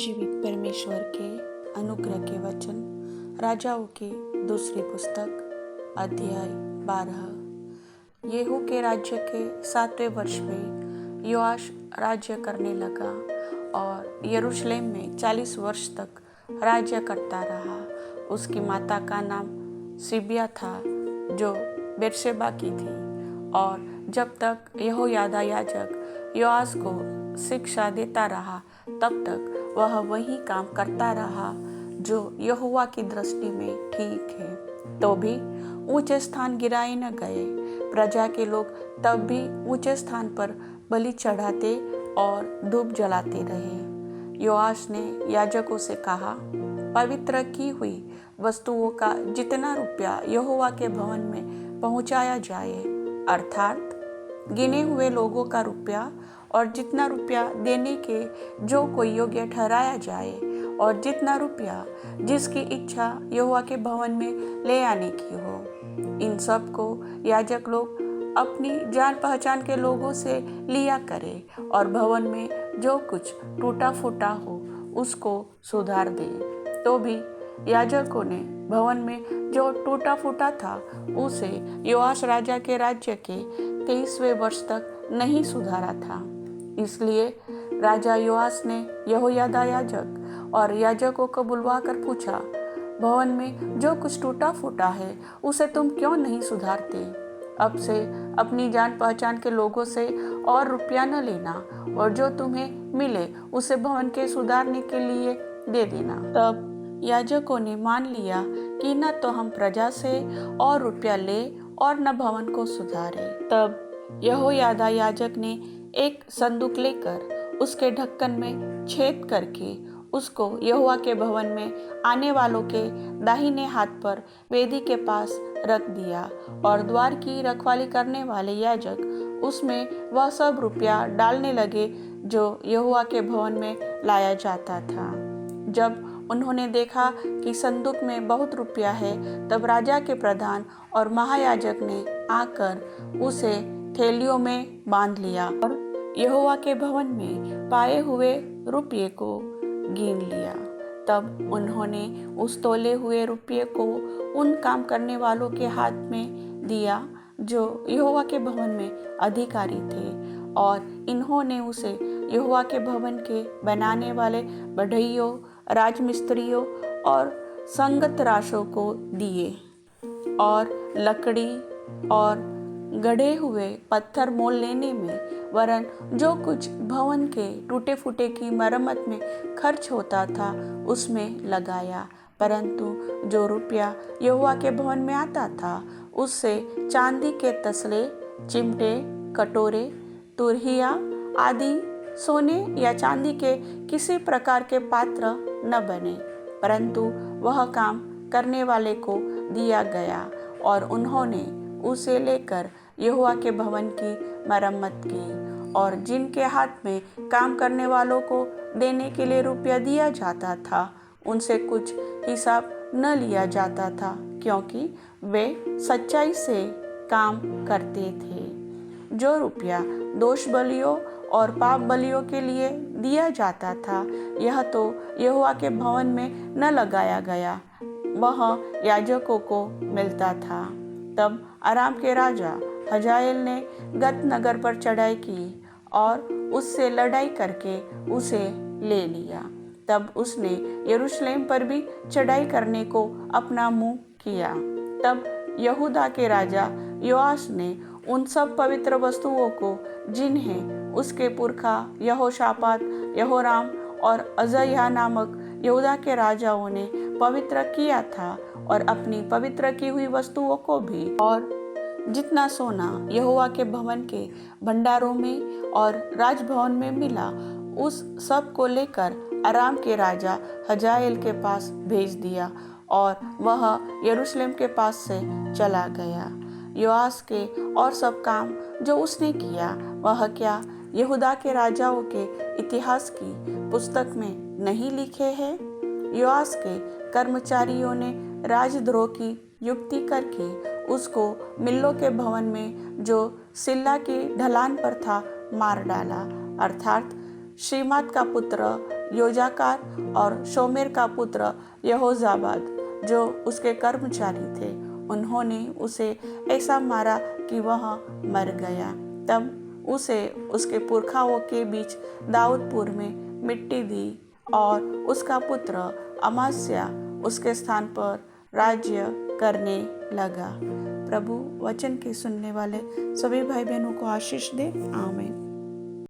जीवित परमेश्वर के अनुग्रह के वचन राजाओं की दूसरी पुस्तक अध्याय 12। येहू के राज्य के 7वें वर्ष में योआश राज्य करने लगा और यरूशलेम में 40 वर्ष तक राज्य करता रहा। उसकी माता का नाम सिबिया था जो बेर्शेबा की थी। और जब तक यहोयादा याजक योआश को शिक्षा देता रहा तब तक वह वही काम करता रहा जो यहोवा की दृष्टि में ठीक है। तो भी ऊंचे स्थान गिराए न गए। प्रजा के लोग तब भी ऊंचे स्थान पर बलि चढ़ाते और धूप जलाते रहे। योआश ने याजकों से कहा, पवित्र की हुई वस्तुओं का जितना रुपया यहोवा के भवन में पहुंचाया जाए, अर्थात गिने हुए लोगों का रुपया, और जितना रुपया देने के जो कोई योग्य ठहराया जाए, और जितना रुपया जिसकी इच्छा यहोवा के भवन में ले आने की हो, इन सब को याजक लोग अपनी जान पहचान के लोगों से लिया करे और भवन में जो कुछ टूटा फूटा हो उसको सुधार दे। तो भी याजकों ने भवन में जो टूटा फूटा था उसे योआश राजा के राज्य के 23वें वर्ष तक नहीं सुधारा था। इसलिए राजा योआश ने यहोयादा याजक और याजकों को बुलवाकर पूछा, भवन में जो कुछ टूटा फूटा है उसे तुम क्यों नहीं सुधारते? अब से अपनी जान पहचान के लोगों से और रुपया न लेना, और जो तुम्हें मिले उसे भवन के सुधारने के लिए दे देना। तब याजकों ने मान लिया कि न तो हम प्रजा से और रुपया ले और न भवन को सुधारे। तब यहोयादा याजक ने एक संदूक लेकर उसके ढक्कन में छेद करके उसको यहोवा के भवन में आने वालों के दाहिने हाथ पर वेदी के पास रख दिया, और द्वार की रखवाली करने वाले याजक उसमें वह सब रुपया डालने लगे जो यहोवा के भवन में लाया जाता था। जब उन्होंने देखा कि संदूक में बहुत रुपया है, तब राजा के प्रधान और महायाजक ने आकर उसे थैलियों में बांध लिया और यहोवा के भवन में पाए हुए रुपये को गिन लिया। तब उन्होंने उस तोले हुए रुपये को उन काम करने वालों के हाथ में दिया जो यहोवा के भवन में अधिकारी थे, और इन्होंने उसे यहोवा के भवन के बनाने वाले बढ़इयों, राजमिस्त्रियों और संगतराशों को दिए। और लकड़ी और गढ़े हुए पत्थर मोल लेने में, वरन जो कुछ भवन के टूटे फूटे की मरम्मत में खर्च होता था उसमें लगाया। परंतु जो रुपया यहोवा के भवन में आता था उससे चांदी के तसले, चिमटे, कटोरे, तुरहिया आदि सोने या चांदी के किसी प्रकार के पात्र न बने, परंतु वह काम करने वाले को दिया गया, और उन्होंने उसे लेकर यहोवा के भवन की मरम्मत की। और जिनके हाथ में काम करने वालों को देने के लिए रुपया दिया जाता था उनसे कुछ हिसाब न लिया जाता था, क्योंकि वे सच्चाई से काम करते थे। जो रुपया दोष बलियों और पाप बलियों के लिए दिया जाता था, यह तो यहोवा के भवन में न लगाया गया, वह याजकों को मिलता था। तब अराम के राजा हजाएल ने गत नगर पर चढ़ाई की और उससे लड़ाई करके उसे ले लिया। तब उसने यरूशलेम पर भी चढ़ाई करने को अपना मुंह किया। तब यहूदा के राजा योआश ने उन सब पवित्र वस्तुओं को जिन्हें उसके पुरखा यहोशापात, यहोराम और अजय्याह नामक यहूदा के राजाओं ने पवित्र किया था, और अपनी पवित्र की हुई वस्तुओं को भी, और जितना सोना यहोवा के भवन के भंडारों में और राजभवन में मिला उस सब को लेकर अराम के राजा हजाएल के पास भेज दिया, और वह यरूशलेम के पास से चला गया। योआश के और सब काम जो उसने किया वह क्या यहूदा के राजाओं के इतिहास की पुस्तक में नहीं लिखे हैं? योआश के कर्मचारियों ने राजद्रोह की युक्ति करके उसको मिल्लो के भवन में जो सिल्ला की ढलान पर था मार डाला, अर्थात श्रीमात का पुत्र योजाकार और शोमेर का पुत्र यहोजाबाद, जो उसके कर्मचारी थे, उन्होंने उसे ऐसा मारा कि वह मर गया। तब उसे उसके पुरखाओं के बीच दाऊदपुर में मिट्टी दी और उसका पुत्र अमास्या उसके स्थान पर राज्य करने लगा। प्रभु वचन के सुनने वाले सभी भाई बहनों को आशीष दे। आमीन।